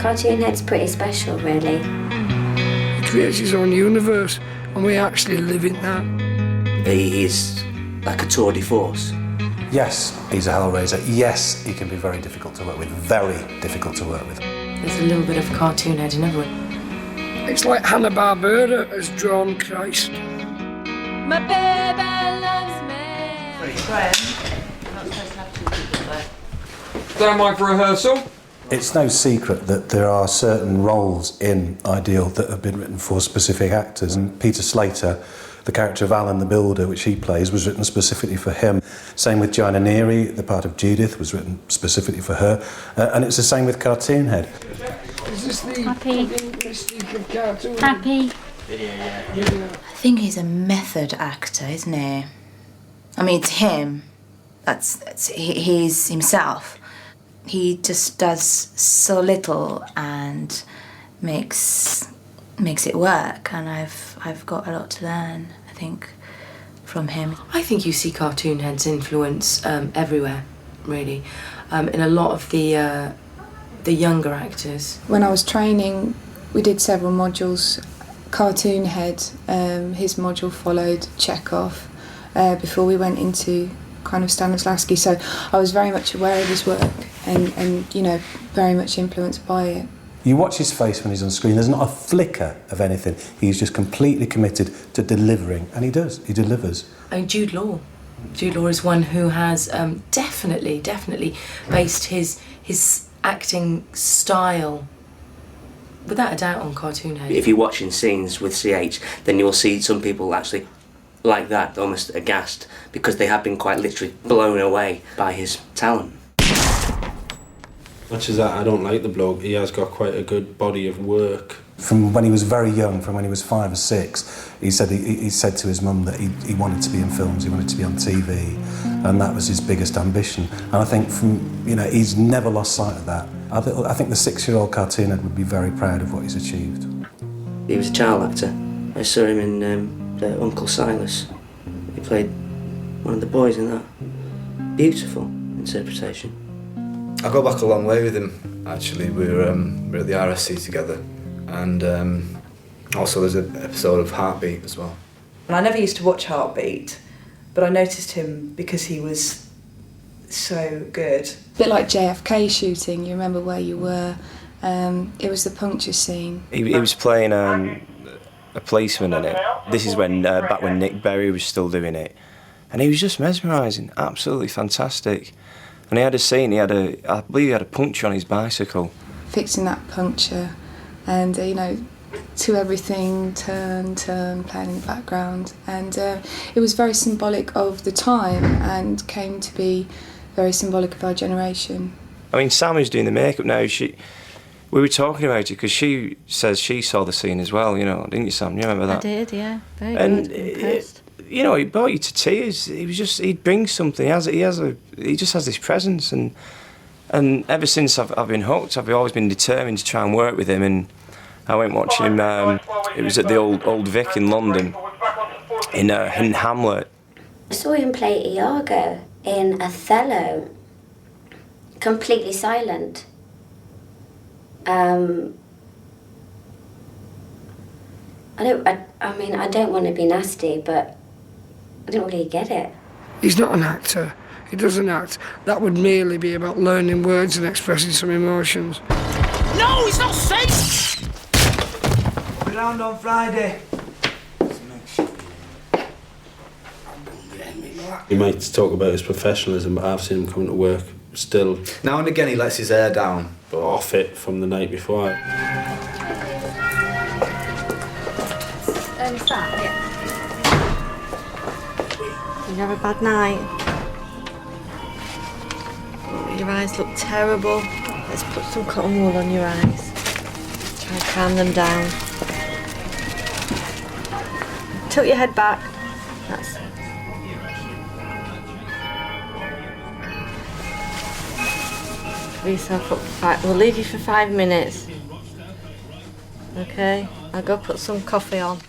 cartoon head's pretty special, really. He creates his own universe, and we actually live in that. He is like a tour de force. Yes, he's a hellraiser. Yes, he can be very difficult to work with. Very difficult to work with. There's a little bit of cartoon head in everyone. It's like Hanna-Barbera has drawn Christ. My baby loves me. Graham, you're not supposed to have two people there. Stand by for rehearsal. It's no secret that there are certain roles in Ideal that have been written for specific actors, and Peter Slater, the character of Alan the Builder, which he plays, was written specifically for him. Same with Joanna Neary, the part of Judith was written specifically for her, and it's the same with Cartoon Head. Is this the mystique of cartoon? Happy. I think he's a method actor, isn't he? I mean, it's him. He's himself. He just does so little and makes it work, and I've got a lot to learn, I think, from him. I think you see cartoon head's influence everywhere, really, in a lot of the younger actors. When I was training, we did several modules. Cartoon Head, his module followed Chekhov before we went into kind of Stanislavski, so I was very much aware of his work and you know, very much influenced by it. You watch his face when he's on screen, there's not a flicker of anything. He's just completely committed to delivering, and he does, he delivers. And Jude Law. Jude Law is one who has definitely based his acting style, without a doubt, on Cartoon Head. If you're watching scenes with CH, then you'll see some people actually like that, almost aghast, because they have been quite literally blown away by his talent. Much as that, I don't like the bloke, he has got quite a good body of work. From when he was very young, from when he was 5 or 6, he said to his mum that he wanted to be in films, he wanted to be on TV, and that was his biggest ambition. And I think he's never lost sight of that. I think the 6-year-old Cartoon Head would be very proud of what he's achieved. He was a child actor. I saw him in Uncle Silas. He played one of the boys in that. Beautiful interpretation. I go back a long way with him, actually. We're at the RSC together, and also there's an episode of Heartbeat as well. And I never used to watch Heartbeat, but I noticed him because he was so good. A bit like JFK shooting, you remember where you were. It was the puncture scene. He was playing a policeman in it. This is when back when Nick Berry was still doing it, and he was just mesmerising, absolutely fantastic. And he had a scene. I believe he had a puncture on his bicycle. Fixing that puncture, and to everything, turn, playing in the background, and it was very symbolic of the time, and came to be very symbolic of our generation. I mean, Sam who's doing the makeup now. We were talking about it because she says she saw the scene as well. Didn't you, Sam? You remember that? I did, yeah. Very and good. Impressed. It brought you to tears. He'd bring something. He just has this presence, and ever since I've been hooked, I've always been determined to try and work with him. And I went watching him. It was at the old Vic in London, in Hamlet. I saw him play Iago in Othello, completely silent. I don't want to be nasty, but I didn't really get it. He's not an actor. He doesn't act. That would merely be about learning words and expressing some emotions. No, it's not safe! We're round on Friday. He might talk about his professionalism, but I've seen him coming to work still. Now and again he lets his hair down, but off it from the night before. Sam, yeah. You have a bad night? Your eyes look terrible. Let's put some cotton wool on your eyes. Try and calm them down. Tilt your head back. That's it. Cover yourself up for 5. We'll leave you for 5 minutes. Okay? I'll go put some coffee on.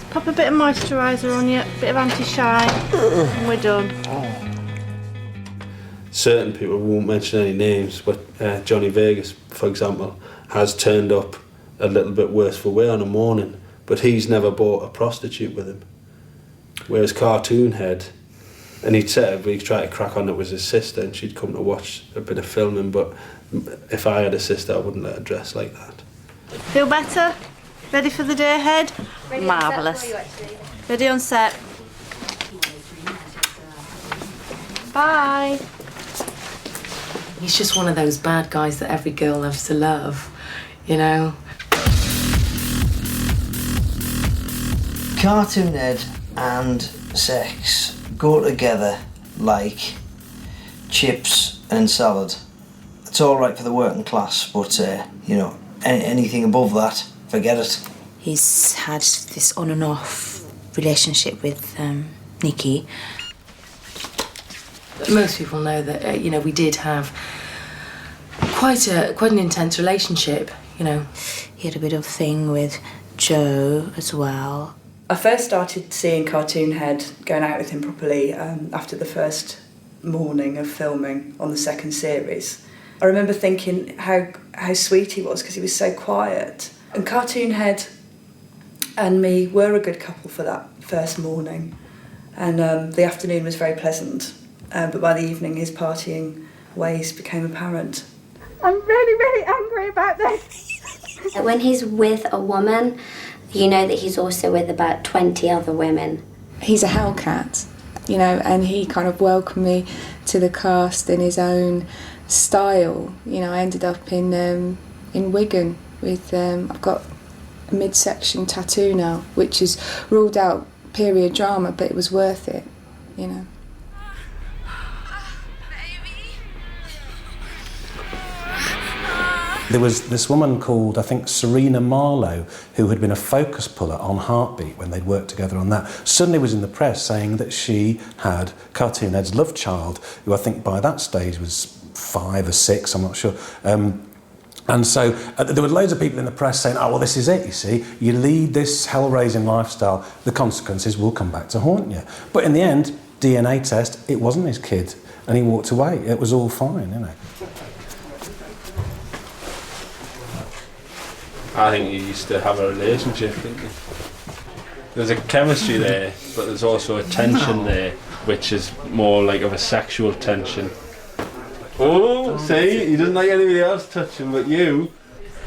Pop a bit of moisturiser on you, a bit of anti-shine, and we're done. certain people, won't mention any names, but Johnny Vegas, for example, has turned up a little bit worse for wear on a morning, but he's never bought a prostitute with him. Whereas Cartoon Head, and he'd try to crack on it with his sister, and she'd come to watch a bit of filming, but if I had a sister, I wouldn't let her dress like that. Feel better? Ready for the day ahead? Marvellous. Ready on set. Bye. He's just one of those bad guys that every girl loves to love, you know? Cartoon Head and sex go together like chips and salad. It's all right for the working class, but you know, anything above that, forget it. He's had this on and off relationship with Nikki. Most people know that, you know, we did have quite an intense relationship, you know. He had a bit of thing with Joe as well. I first started seeing Cartoon Head, going out with him properly, after the first morning of filming on the second series. I remember thinking how sweet he was because he was so quiet. And Cartoon Head and me were a good couple for that first morning. And the afternoon was very pleasant. But by the evening, his partying ways became apparent. I'm really, really angry about this. When he's with a woman, you know that he's also with about 20 other women. He's a Hellcat, you know, and he kind of welcomed me to the cast in his own style. You know, I ended up in Wigan with, I've got a midsection tattoo now, which is ruled out period drama, but it was worth it, you know. There was this woman called, I think, Serena Marlowe, who had been a focus puller on Heartbeat when they'd worked together on that. Suddenly was in the press saying that she had Cartoon Head's love child, who I think by that stage was 5 or 6, I'm not sure. And so there were loads of people in the press saying, oh, well, this is it, you see. You lead this hell-raising lifestyle, the consequences will come back to haunt you. But in the end, DNA test, it wasn't his kid, and he walked away. It was all fine, you know. I think you used to have a relationship, didn't you? There's a chemistry there, but there's also a tension there, which is more like of a sexual tension. Oh, see, he doesn't like anybody else touching but you.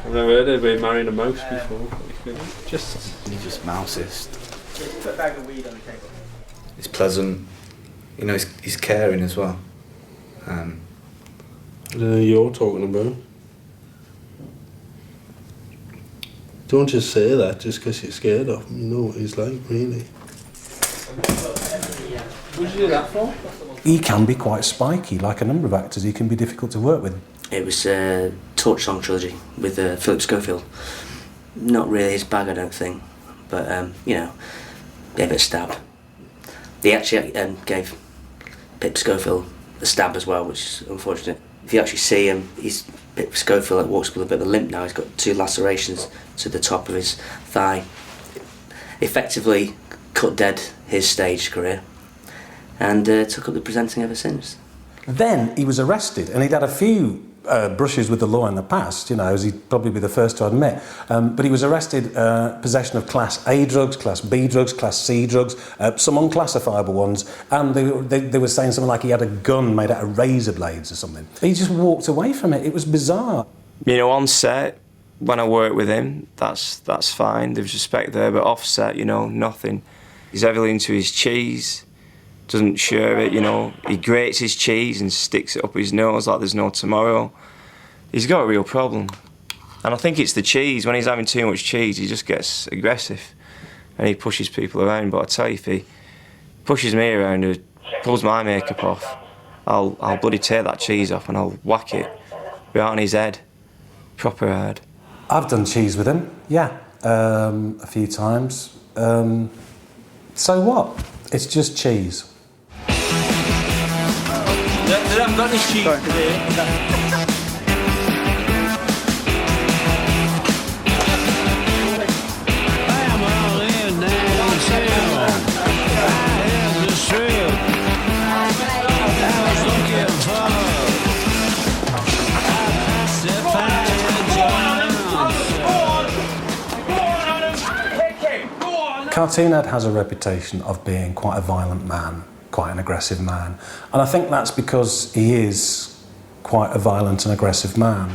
I've never heard anybody marrying a mouse before. He just mouses. Put a bag of weed on the table. He's pleasant. You know, he's caring as well. I don't know who you're talking about. Don't just say that just because you're scared of him. You know what he's like, really. What did you do that for? He can be quite spiky, like a number of actors. He can be difficult to work with. It was a Torch Song trilogy with Philip Schofield. Not really his bag, I don't think, but you know, gave it a stab. He actually gave Pip Schofield a stab as well, which is unfortunate. If you actually see him, he's Pip Schofield walks with a bit of a limp now. He's got 2 lacerations to the top of his thigh. Effectively cut dead his stage career, and took up the presenting ever since. Then he was arrested, and he'd had a few brushes with the law in the past, you know, as he'd probably be the first to admit. But he was arrested, possession of Class A drugs, Class B drugs, Class C drugs, some unclassifiable ones, and they were saying something like he had a gun made out of razor blades or something. He just walked away from it. It was bizarre. You know, on set, when I work with him, that's fine. There's respect there, but off set, you know, nothing. He's heavily into his cheese, doesn't share it, you know. He grates his cheese and sticks it up his nose like there's no tomorrow. He's got a real problem. And I think it's the cheese. When he's having too much cheese, he just gets aggressive and he pushes people around. But I tell you, if he pushes me around or pulls my makeup off, I'll bloody take that cheese off and I'll whack it right on his head, proper hard. I've done cheese with him, yeah, a few times. So what? It's just cheese. They haven't got this cheese today. I was looking for Cartoon Head has a reputation of being quite a violent man, quite an aggressive man. And I think that's because he is quite a violent and aggressive man.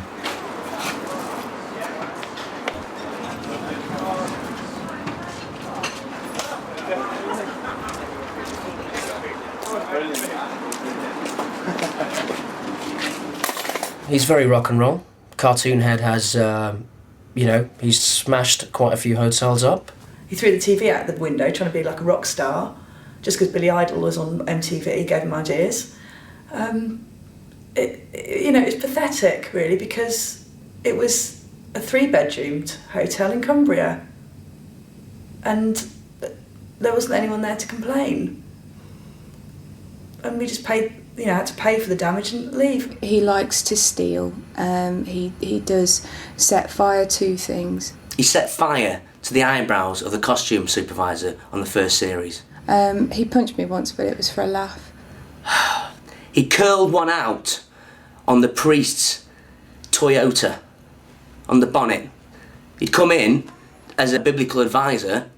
He's very rock and roll. Cartoon Head has, you know, he's smashed quite a few hotels up. He threw the TV out the window trying to be like a rock star just because Billy Idol was on MTV, gave him ideas. You know, it's pathetic really because it was a 3-bedroomed hotel in Cumbria and there wasn't anyone there to complain. And we just paid, you know, had to pay for the damage and leave. He likes to steal. He does set fire to things. He set fire to the eyebrows of the costume supervisor on the first series. He punched me once, but it was for a laugh. He curled one out on the priest's Toyota, on the bonnet. He'd come in as a biblical advisor,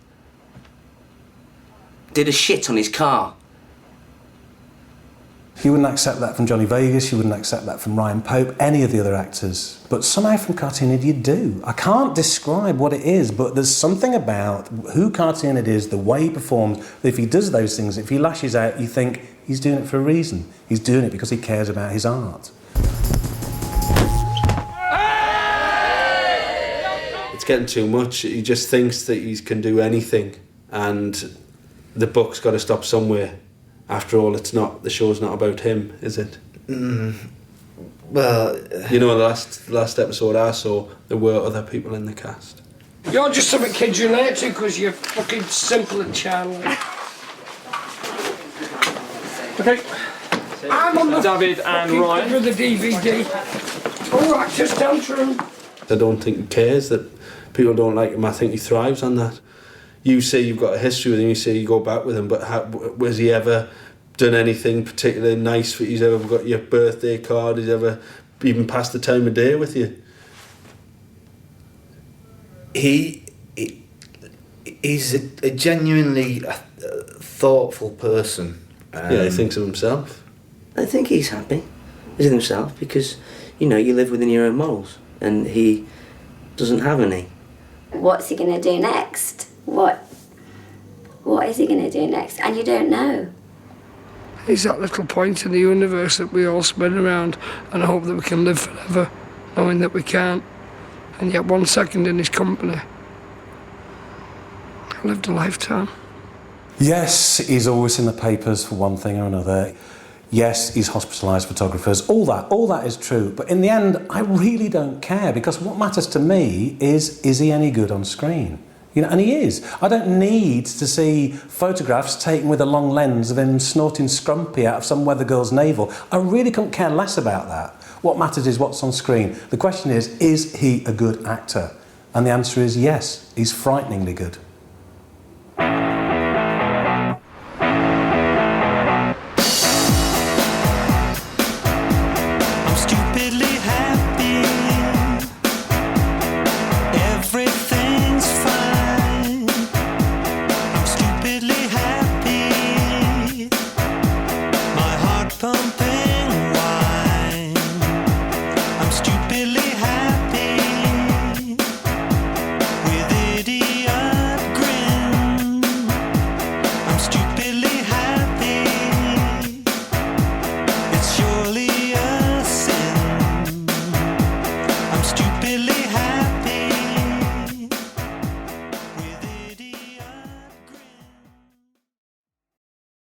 did a shit on his car. You wouldn't accept that from Johnny Vegas, you wouldn't accept that from Ryan Pope, any of the other actors. But somehow from Cartoon Head you do. I can't describe what it is, but there's something about who Cartoon Head is, the way he performs, that if he does those things, if he lashes out, you think he's doing it for a reason. He's doing it because he cares about his art. It's getting too much. He just thinks that he can do anything, and the book's got to stop somewhere. After all, it's not, the show's not about him, is it? Well, you know, the last episode I saw, there were other people in the cast. You're just something kids relate to because you're fucking simple and childlike. Okay. I'm on the David and Ryan for the DVD. Oh, actor's tantrum. I don't think he cares that people don't like him. I think he thrives on that. You say you've got a history with him, you say you go back with him, but has he ever done anything particularly nice for you? He's ever got your birthday card? He's ever even passed the time of day with you? He's a genuinely thoughtful person. Yeah, he thinks of himself. I think he's happy with himself because, you know, you live within your own morals and he doesn't have any. What's he going to do next? What is he going to do next? And you don't know. He's that little point in the universe that we all spin around and hope that we can live forever, knowing that we can't. And yet 1 second in his company, I lived a lifetime. Yes, he's always in the papers for one thing or another. Yes, he's hospitalised photographers. All that is true. But in the end, I really don't care because what matters to me is he any good on screen? You know, and he is. I don't need to see photographs taken with a long lens of him snorting scrumpy out of some weather girl's navel. I really couldn't care less about that. What matters is what's on screen. The question is he a good actor? And the answer is yes, he's frighteningly good.